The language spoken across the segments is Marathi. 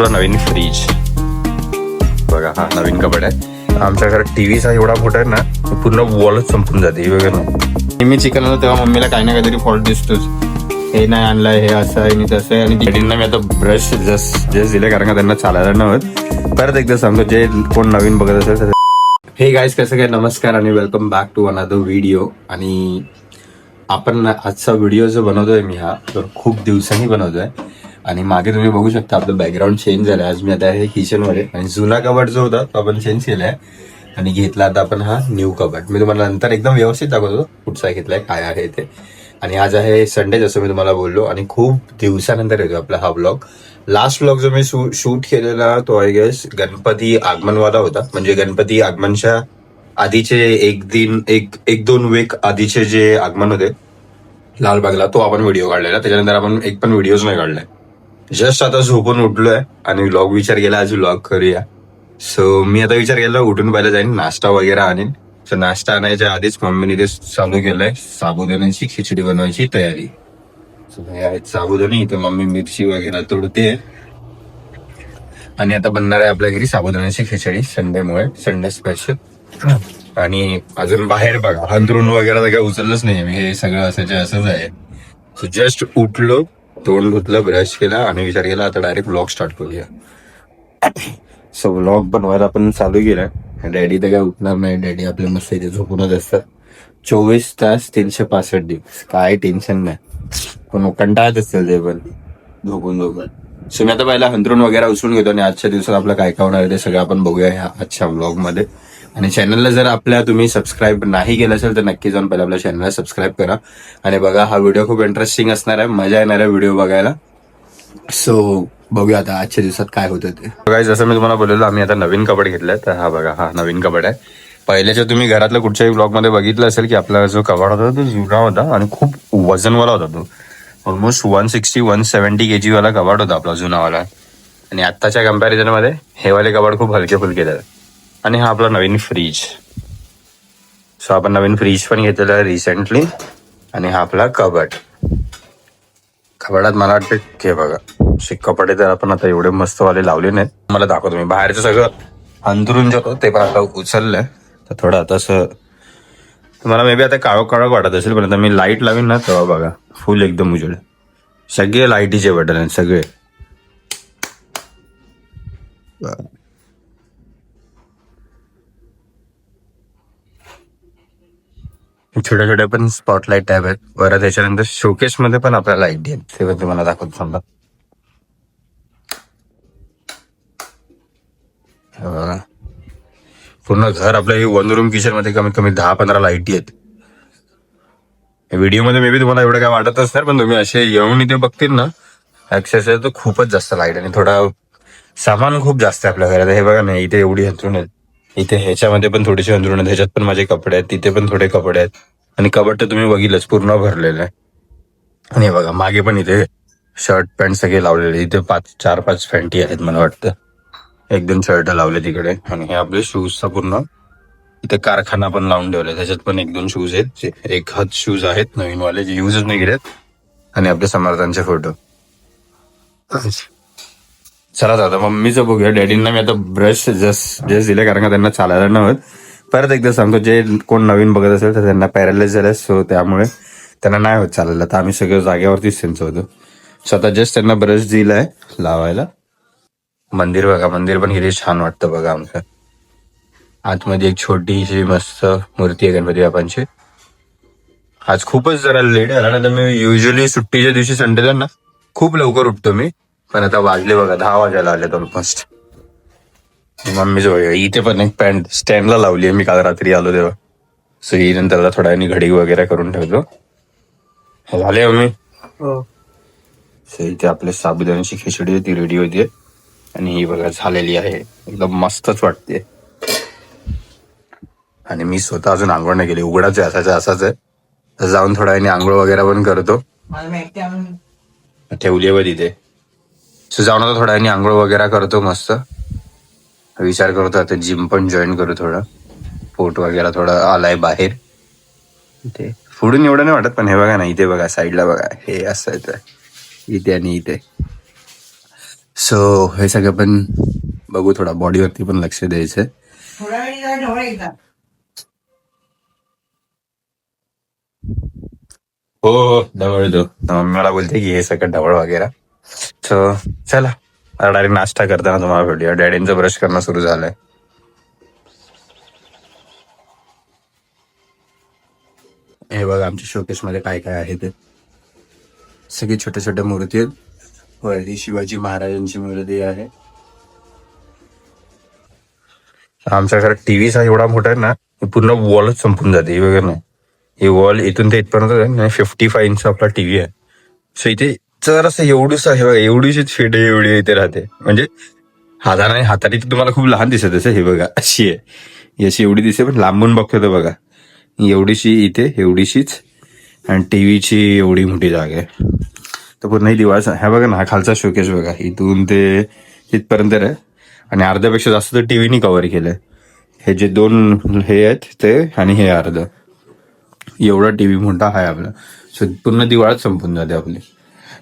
नवीन फ्रीज बघा, हा नवीन कबड आहे. आमच्या घरात टीव्हीचा एवढा मोठा आहे ना, पूर्ण वॉलच संपून जाते. बघा ना, मी चिकन आणलं तेव्हा मम्मीला काही ना काहीतरी फॉल्ट दिसतोच. हे नाही आणलंय, हे असं आहे आणि तसं आहे. आणि डॅडींना मी आता ब्रश जस्ट दिले कारण का त्यांना चालायला नव्हत. परत एकदा सांगतो, जे कोण नवीन बघत असेल. हे गाईज, कसं काय, नमस्कार आणि welcome back to another video. आणि आपण आजचा व्हिडिओ जो बनवतोय मी, हा तर खूप दिवसांनी बनवतोय. आणि मागे तुम्ही बघू शकता आपलं बॅकग्राऊंड चेंज झालं. आज मी आता आहे किचन मध्ये आणि जुना कबड जो होता तो आपण चेंज केलाय आणि घेतला आता आपण हा न्यू कबड. मी तुम्हाला नंतर एकदम व्यवस्थित दाखवतो कुठचा घेतलाय, काय आहे ते. आणि आज आहे संडे, जसं मी तुम्हाला बोललो, आणि खूप दिवसानंतर येतो आपला हा ब्लॉग. लास्ट ब्लॉग जो मी शूट केलेला तो आय गेस गणपती आगमनवाला होता. म्हणजे गणपती आगमनच्या आधीचे एक दोन वीक आधीचे जे आगमन होते लालबागला, तो आपण व्हिडिओ काढलेला. त्याच्यानंतर आपण एक पण व्हिडिओज नाही काढलाय. जस्ट आता झोपून उठलोय आणि व्लॉग विचार केला आज व्लॉग करूया. सो मी आता विचार केला उठून पहिला जाईन नाश्ता वगैरे आणीन. तर नाश्ता आणायच्या आधीच मम्मीने ते चालू केलंय साबुदाण्याची खिचडी बनवायची तयारी. हे आहेत साबुदाणे, इथं मम्मी मिरची वगैरे तोडते. आणि आता बनणार आहे आपल्या घरी साबुदाण्याची खिचडी, संडेमुळे, संडे स्पेशल. आणि अजून बाहेर बघा, अंथरूण वगैरे काही उचललंच नाही मी, हे सगळं असंच आहे. सो जस्ट उठलो, तोंड धुतलं, ब्रश केला आणि विचार केला आता डायरेक्ट व्लॉग स्टार्ट करूया. सो व्लॉग बनवायला आपण चालू केलाय. डॅडी तर काय उठणार नाही, डॅडी आपले मस्त इथे झोपूनच असतात 24 तास 365 दिवस, काय टेन्शन नाही. पण कंटाळत असतील ते पण झोपून. सो मी आता पहिला अंथरूण वगैरे उचलून घेतो आणि आजच्या दिवसात आपलं काय काय होणार आहे ते सगळं आपण बघूया ह्या आजच्या व्लॉग मध्ये. आणि चॅनलला जर आपल्या तुम्ही सबस्क्राईब नाही केलं असेल तर नक्की जाऊन पहिला आपल्या चॅनलला सबस्क्राईब करा आणि बघा. हा व्हिडिओ खूप इंटरेस्टिंग असणार आहे, मजा येणार आहे व्हिडिओ बघायला. सो बघूया आता आजच्या दिवसात काय होतं ते. बघा, जसं मी तुम्हाला बोललेलो, आम्ही आता नवीन कबड घेतलाय. तर हा बघा, हा नवीन कबड आहे. पहिल्याच्या तुम्ही घरातल्या कुठच्याही ब्लॉग मध्ये बघितलं असेल की आपला जो कबड होता तो जुना होता आणि खूप वजनवाला होता. तो ऑलमोस्ट 160-170 kg वाला कबड होता आपला जुनावाला. आणि आत्ताच्या कम्पॅरिझन मध्ये हे वाले कबड खूप हलके फुलके आहेत. आणि हा आपला नवीन फ्रीज. सो आपण नवीन फ्रीज पण घेतलेला आहे रिसेंटली. आणि हा आपला कबड. कबडात मला वाटतं हे बघा, कपडे तर आपण आता एवढे मस्त वाले लावले नाहीत. मला दाखवतो मी बाहेरचं सगळं अंतरून जे होतं ते पण आता उचललंय. तर थोडं आता असं तुम्हाला मे बी आता काळोख वाटत असेल, पण आता मी लाईट लावीन ना तेव्हा बघा फुल एकदम उजेड. सगळे लाईटीचे बटन आहेत सगळे. छोट्या छोट्या पण स्पॉटलाईट टॅब आहेत. बरं, त्याच्यानंतर शोकेस मध्ये पण आपल्याला लाईट आहेत, ते पण तुम्हाला दाखवतो समजा. पूर्ण घर आपलं हे वन रूम किचन मध्ये कमीत कमी 10-15 लाईटी आहेत. व्हिडिओ मध्ये मे बी तुम्हाला एवढं काय वाटत असणार, पण तुम्ही असे येऊन इथे बघतील ना ऍक्सेस आहे तर खूपच जास्त लाईट. आणि थोडा सामान खूप जास्त आहे आपल्या घरात. हे बघा ना, इथे एवढी अंथरुण आहेत, इथे ह्याच्यामध्ये पण थोडीशी अंथरुण आहेत, ह्याच्यात पण माझे कपडे आहेत, तिथे पण थोडे कपडे आहेत. आणि कबड तर तुम्ही बघितलंच पूर्ण भरलेलं आहे. आणि हे बघा मागे पण इथे शर्ट पॅन्ट सगळे लावलेले. इथे 4-5 फॅन्टी आहेत मला वाटतं. 1-2 शर्ट लावले तिकडे. आणि हे आपले शूजचा पूर्ण इथे कारखाना पण लावून ठेवलाय. त्याच्यात पण 1-2 शूज आहेत, एक हात शूज आहेत नवीन वाले जे युजच नाही केलेत. आणि आपले समर्थांचे फोटो. चला दादा मम्मीचं बघूया. डॅडींना मी आता ब्रश जस्ट दिले कारण का त्यांना चालायला नव्हत. परत एकदा सांगतो, जे कोण नवीन बघत असेल तर त्यांना पॅरालाइज झालं, सो त्यामुळे त्यांना नाही होत चालायला. तर आम्ही सगळं जागेवरतीच त्यांचं होतं. स्वतः जस्ट त्यांना ब्रश दिलाय लावायला. मंदिर बघा, मंदिर पण किती छान वाटतं बघा आमचं. आतमध्ये एक छोटीशी मस्त मूर्ती आहे गणपती बाप्पांची. आज खूपच जरा लेट झाला ना, तर मी युजली सुट्टीच्या दिवशी संडेला ना खूप लवकर उठतो मी. पण आता वाजले बघा 10 वाजायला आले ऑलमोस्ट. मम्मीच बघा, इथे पण एक पॅन्ट स्टँडला लावली आहे मी काल रात्री आलो तेव्हा. सो ही नंतर थोड्या वेळाने घडी वगैरे करून ठेवतो. झाले मम्मी. सो इथे आपले साबुदाण्याची खिचडी ती रेडी होतीये. आणि ही बघा झालेली आहे, एकदम मस्तच वाटते. आणि मी स्वतः अजून आंघोळ नाही केली, उघडाच आहे असाच आहे. तर जाऊन थोड्या वेळाने आंघोळ वगैरे पण करतो. ठेवली बघ तिथे. सो जाऊन आता थोड्या वेळाने आंघोळ वगैरे करतो मस्त. विचार करतो आता जिम पण जॉईन करू. थोडं पोट वगैरे थोडं आलाय बाहेर. इथे पुढून एवढं नाही वाटत, पण हे बघा ना इथे बघा साईडला बघा हे असं येतं इथे आणि इथे. सो हे सगळं पण बघू, थोडा बॉडीवरती पण लक्ष द्यायचंय. हो हो ढवळ तो मला बोलते की हे सगळं ढवळ वगैरे. सो चला डायरेक्ट नाश्ता करताना तुम्हाला भेटूया. डॅडींचं ब्रश करणं सुरू झालंय. हे बघा आमच्या शोकेस मध्ये काय काय आहे ते सगळी छोट्या छोट्या मूर्ती आहेत. वरती शिवाजी महाराजांची मूर्ती आहे. आमच्या घरात टीव्हीचा एवढा मोठा आहे ना, पूर्ण वॉलच संपून जाते. हे बघा ना, ही वॉल इथून ते इथपर्यंत 55 इंच आपला टीव्ही आहे. सो इथे जर असं एवढंच आहे बघा, एवढीशीच शेड एवढी इथे राहते. म्हणजे हाताने तुम्हाला खूप लहान दिसत असेल. हे बघा अशी आहे, ही अशी एवढी दिसते, पण लांबून बघतो तर बघा एवढीशी इथे एवढीशीच. आणि टीव्हीची एवढी मोठी जागा आहे. तर पूर्ण ही दिवाळचा हा बघा ना, हा खालचा शोकेस बघा इथून ते तिथपर्यंत आहे. आणि अर्ध्यापेक्षा जास्त तर टीव्हीनी कव्हर केलंय. हे जे दोन हे आहेत ते आणि हे अर्ध, एवढा टीव्ही मोठा आहे आपला. सो पूर्ण दिवाळच संपून जाते आपली.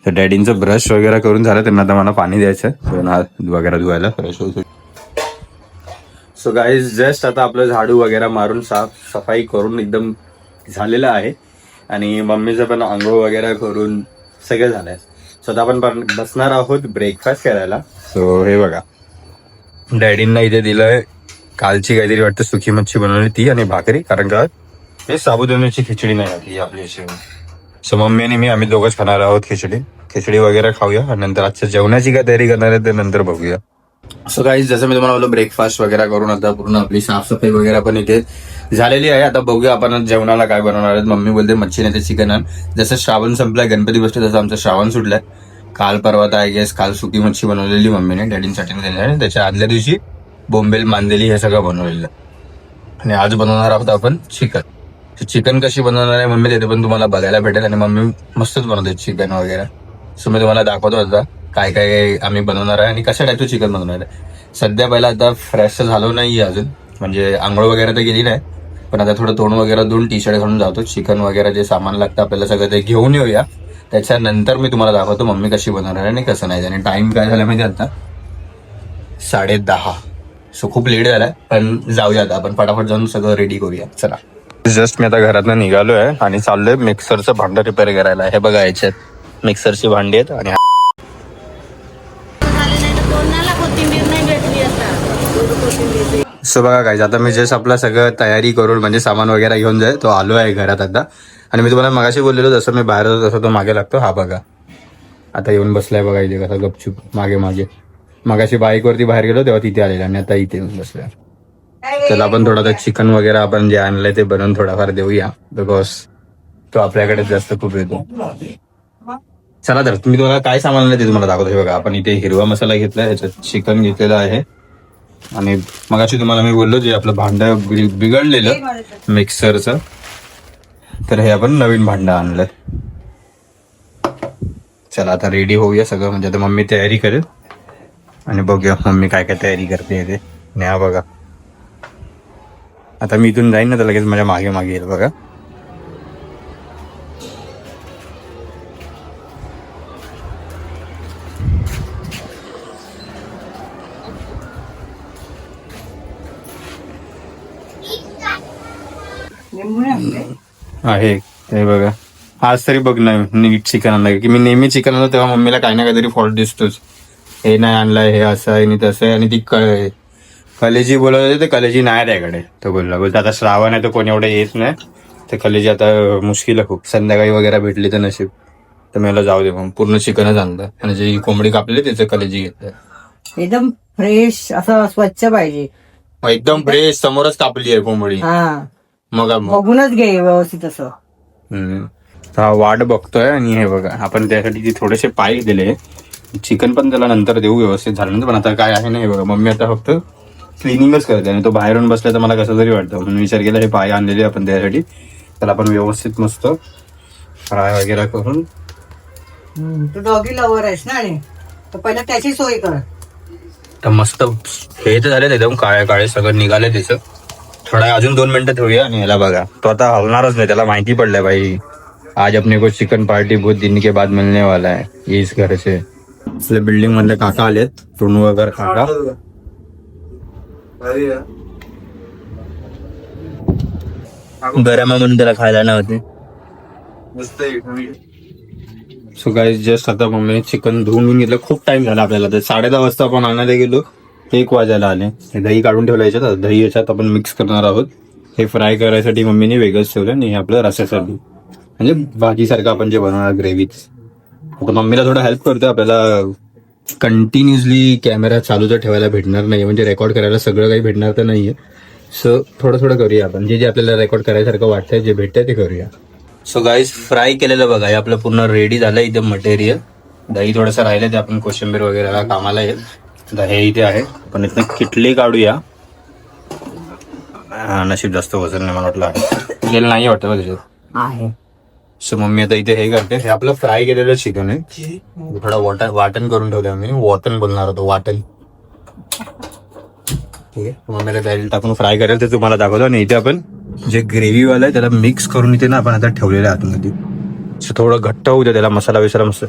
तर डॅडींचं ब्रश वगैरे करून झालं, त्यांना आता मला पाणी द्यायचं हात वगैरे धुवायला फ्रेश होतो. सो गाईज जस्ट आता आपलं झाडू वगैरे मारून सफाई करून एकदम झालेलं आहे. आणि मम्मीचं पण आंघोळ वगैरे करून सगळं झालंय. सो आता आपण बसणार आहोत ब्रेकफास्ट करायला. सो हे बघा डॅडींना इथे दिलंय कालची काहीतरी वाटतं सुकी मच्छी बनवली ती आणि भाकरी, कारण का हे साबुदाण्याची खिचडी नाही आली आपली अशी. सो मम्मी आणि मी आम्ही दोघंच खाणार आहोत खिचडी वगैरे खाऊया. आणि नंतर आजच्या जेवणाची काय तयारी करणार आहे ते नंतर बघूया. सो गाईज जसं मी तुम्हाला बोललो ब्रेकफास्ट वगैरे करून आता पूर्ण आपली साफसफाई वगैरे पण इथे झालेली आहे. आता बघूया आपण जेवणाला काय बनवणार आहेत. मम्मी बोलते मच्छी नाही तर चिकन आण. जसं श्रावण संपलाय, गणपती बसले, तसं आमचं श्रावण सुटलाय. काल परवा आय गेस काल सुकी मच्छी बनवलेली मम्मीने डॅडींसाठी आणि त्याच्या आदल्या दिवशी बोंबेल मांदेली हे सगळं बनवलेलं. आणि आज बनवणार आहोत आपण चिकन कशी बनवणार आहे मम्मी तिथे पण तुम्हाला बघायला भेटेल. आणि मम्मी मस्तच बनवते चिकन वगैरे. सो मी तुम्हाला दाखवतो आता काय काय आम्ही बनवणार आहे आणि कशा टाईपचं चिकन बनवणार आहे. सध्या पहिला आता फ्रेश झालो नाही अजून, म्हणजे आंघोळ वगैरे तर गेली नाही, पण आता थोडं तोंड वगैरे धुवून टी शर्ट घालून जातो. चिकन वगैरे जे सामान लागतं आपल्याला सगळं ते घेऊन येऊया. त्याच्यानंतर मी तुम्हाला दाखवतो मम्मी कशी बनवणार आहे आणि कसं नाही. आणि टाइम काय झाला माहिती आता 10:30. सो खूप लेट झालाय, पण जाऊया आता आपण फटाफट जाऊन सगळं रेडी करूया. चला जस्ट मी आता घरातनं निघालोय आणि चाललोय मिक्सरचं भांडं रिपेअर करायला. हे बघा याच्यात मिक्सरची भांडी आहेत. आणि सो बघा काय आता मी जस्ट आपला सगळं तयारी करून म्हणजे सामान वगैरे घेऊन जाय तो आलो आहे घरात आता. आणि मी तुम्हाला मगाशी बोललेलो जसं मी बाहेर होतो तसं तो मागे लागतो. हा बघा आता येऊन बसलाय बघा इथे कसा गपचूप मागे. मगाशी बाईकवरती बाहेर गेलो तेव्हा तिथे आलेला आणि आता इथे येऊन बसलाय. त्याला आपण थोडा चिकन वगैरे आपण जे आणलंय ते बनवून थोडाफार देऊया, बिकॉज तो आपल्याकडे जास्त खूप येतो. चला तर तुम्ही तुम्हाला काय सामान आणलं ते तुम्हाला दाखवतो. हे बघा आपण इथे हिरवा मसाला घेतलाय, याच्यात चिकन घेतलेलं आहे. आणि मगाशी तुम्हाला मी बोललो जे आपलं भांडं बिघडलेलं मिक्सरचं, तर हे आपण नवीन भांडं आणलंय. चला आता रेडी होऊया सगळं, म्हणजे आता मम्मी तयारी करेल आणि बघूया मम्मी काय काय तयारी करते ते. आणि हा बघा आता मी इथून जाईन ना तर लगेच माझ्या मागे येईल बघा. आहे हे बघा आज तरी बघ ना नीट चिकन आणलं की मी नेहमी चिकन आणलं तेव्हा मम्मीला काही ना काहीतरी फॉल्ट दिसतोच. हे नाही आणलंय, हे असं आहे आणि तसं आहे. आणि ती कलेजी बोलत होते, ते कलेजी नाही त्याकडे. तो बोलतो आता श्रावण आहे तर कोणी एवढं येत नाही, तर कलेजी आता मुश्किल आहे खूप. संध्याकाळी वगैरे भेटली तर नशीब. तर मला जाऊ दे मग पूर्ण चिकनच आणलं. आणि जे कोंबडी कापली त्याचं कलेजी घेतलं. एकदम फ्रेश असं स्वच्छ पाहिजे. एकदम फ्रेश समोरच कापली आहे कोंबडी. मग बघूनच घे व्यवस्थित असं. हा वाट बघतोय. आणि हे बघा आपण त्यासाठी थोडेसे पाय दिले. चिकन पण त्याला नंतर देऊ व्यवस्थित झाल्यानंतर. पण आता काय आहे ना हे बघा मम्मी आता फक्त क्लिनिंगच करते. आणि तो बाहेरून बसला तर मला कसं तरी वाटतं, म्हणून विचार केला हे पाय आणलेले आपण त्यासाठी त्याला आपण व्यवस्थित मस्त फ्राय वगैरे करून. तू डॉगी लवर आहेस ना, आणि तर पहिला त्याची सोय कर. तर मस्त हे तर झाले एकदम काळे सगळं निघाले त्याचं. थोडा अजून 2 मिनिटं ठेवूया. आणि याला बघा तो आता हलणारच नाही, त्याला माहिती पडलंय भाई आज अपने को चिकन पार्टी बहुत दिन के बाद मिलने वाला है इस घर से. आपल्या बिल्डिंग मधले काका आलेत, टोनूवगर काका. गरम आहे म्हणून त्याला खायला नव्हते. सो गाईज जस्ट आता मम्मीने चिकन धुवून घेतलं. खूप टाइम झाला आपल्याला, तर 10:30 वाजता आपण आणायला गेलो, 1 वाजायला आले. हे दही काढून ठेवलं याच्यात, दही याच्यात आपण मिक्स करणार आहोत. हे फ्राय करायसाठी मम्मीने वेगळंच ठेवलं आणि हे आपलं रस्यासाठी, म्हणजे भाजीसारखं आपण जे बनवणार ग्रेव्हीच. आता मम्मीला थोडं हेल्प करतो. आपल्याला कंटिन्युअसली कॅमेरा चालू तर ठेवायला भेटणार नाही, म्हणजे रेकॉर्ड करायला सगळं काही भेटणार तर नाहीये. सो थोडं थोडं करूया आपण, जे जे आपल्याला रेकॉर्ड करायसारखं वाटतंय, जे भेटतंय ते करूया. सो गाईज फ्राय केलेलं बघा, हे आपलं पूर्ण रेडी झालं इथे मटेरियल. दही थोडंसं राहिलं ते आपण कोशिंबीर वगैरे कामाला येईल. आता हे इथे आहे, पण इथनं किटली काढूया. हा नशीब जास्त वजन नाही, मला वाटलं आहे गेलं नाही वाटतं त्याच्यात आहे. सो मम्मी आता इथे हे करते. हे आपलं फ्राय केलेलं चिकन आहे, थोडं वाटण करून ठेवलं आम्ही. वाटण बोलणार होतो, वाटण. ठीक आहे, मम्मीला त्याला टाकून फ्राय करेल ते तुम्हाला दाखवतो. आणि इथे आपण जे ग्रेव्हीवाला आहे त्याला मिक्स करून इथे ना आपण आता ठेवलेलं आहे आतमध्ये. सो थोडं घट्ट होऊ द्या त्याला, मसाला विसाला मस्त.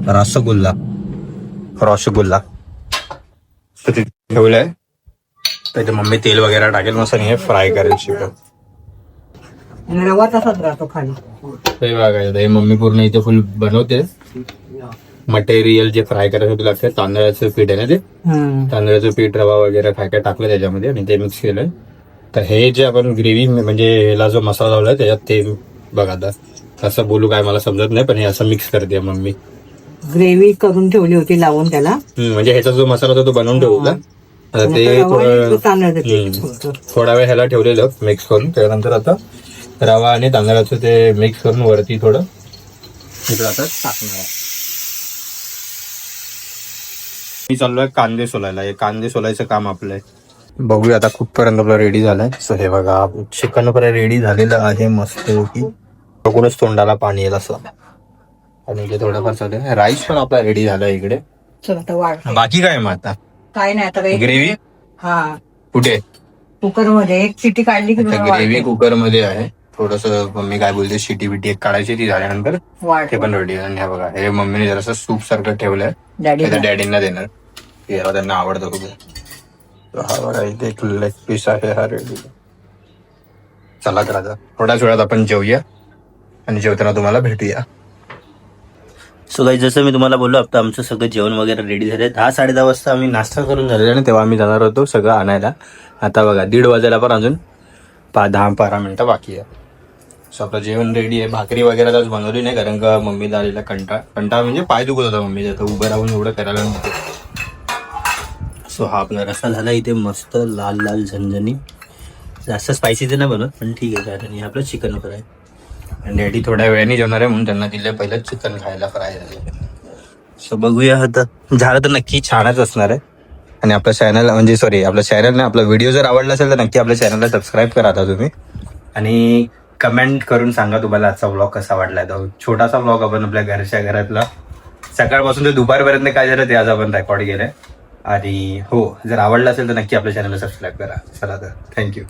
रसगुल्ला तर ते ठेवलंय. तर मम्मी तेल वगैरे टाकेल मस्त आणि हे फ्राय करेल चिकन. आणि रवा तसाच राहतो खाली. हे बघायचं, हे मम्मी पूर्ण इथे फुल बनवते. मटेरियल जे फ्राय करायसाठी लागतं, तांदळाचं पीठ आहे ना ते, तांदळाचं पीठ, रवा वगैरे काय काय टाकलं त्याच्यामध्ये आणि ते मिक्स केलंय. तर हे जे आपण ग्रेव्ही म्हणजे ह्याला जो मसाला लावलाय त्याच्यात ते बघा. आता कसं बोलू काय मला समजत नाही, पण हे असं मिक्स करते मम्मी. ग्रेव्ही करून ठेवली होती लावून त्याला, म्हणजे ह्याचा जो मसाला होता तो बनवून ठेवला. आता ते थोडा वेळ ह्याला ठेवलेलं मिक्स करून. त्यानंतर आता रवा आणि तांदळाचं ते मिक्स करून वरती थोडं इकडं आता टाकणार. मी चाललोय कांदे सोलायला. हे कांदे सोलायचं काम आपलं आहे. बघूया आता कुठपर्यंत आपलं रेडी झालंय. सो हे बघा, चिकन पर्यंत रेडी झालेलं आहे मस्त की बघूनच तोंडाला पाणी येईल असं. आणि इथे थोडंफार चालू आहे. राईस पण आपला रेडी झालाय इकडे. चल आता वाढ. बाकी काय मग आता काय नाही आता काही. ग्रेव्ही हा कुठे? कुकर मध्ये एक शिटी काढली की ग्रेव्ही कुकर मध्ये आहे. थोडस मम्मी काय बोलते, शिटी बिटी एक काढायची, ती झाल्यानंतर ते पण रेडी. आणि हे बघा, हे मम्मीने जरासं सूप सारखं ठेवलंय, डॅडींना देणार. त्यांना आवडतं खूप. हा बघा, इथे एक लेग पीस आहे हा रेडी. चला तर आता थोड्याच वेळात आपण जेवूया आणि जेवताना तुम्हाला भेटूया. सो गाईज जसं मी तुम्हाला बोललो, आता आमचं सगळं जेवण वगैरे रेडी झाले. 10-10:30 वाजता आम्ही नाश्ता करून झालेला आणि तेव्हा आम्ही जाणार होतो सगळं आणायला. आता बघा 1:30 वाजायला पण अजून 10-12 मिनिटं बाकी आहे. सो आपलं जेवण रेडी आहे. भाकरी वगैरे आज बनवली नाही, कारण का मम्मीला आलेला कंटाळ म्हणजे पाय दुखत होता मम्मीचा, तर उभं राहून एवढं करायला नव्हतं. सो हा आपला रस्सा झाला इथे मस्त लाल लाल झणझणी. जास्त स्पायसी तर नाही बनवत, पण ठीक आहे. आणि आपलं चिकन फ्राय. आणि डॅडी थोड्या वेळाने जेवणार आहे म्हणून त्यांना दिलं पहिलं चिकन खायला फ्राय झालं. सो बघूया आता. झालं तर नक्की छानच असणार आहे. आणि आपलं चॅनल म्हणजे आपलं चॅनल नाही, आपला व्हिडिओ जर आवडला असेल तर नक्की आपल्या चॅनलला सबस्क्राईब करा आता तुम्ही. आणि कमेंट करून सांगा तुम्हाला आजचा व्लॉग कसा वाटलाय. तो छोटासा व्लॉग आपण आपल्या घरच्या घरातला सकाळपासून ते दुपारपर्यंत काय झालं ते आज आपण रेकॉर्ड केलंय. आणि हो, जर आवडला असेल तर नक्की आपल्या चॅनलला सबस्क्राईब करा. चला तर, थँक्यू.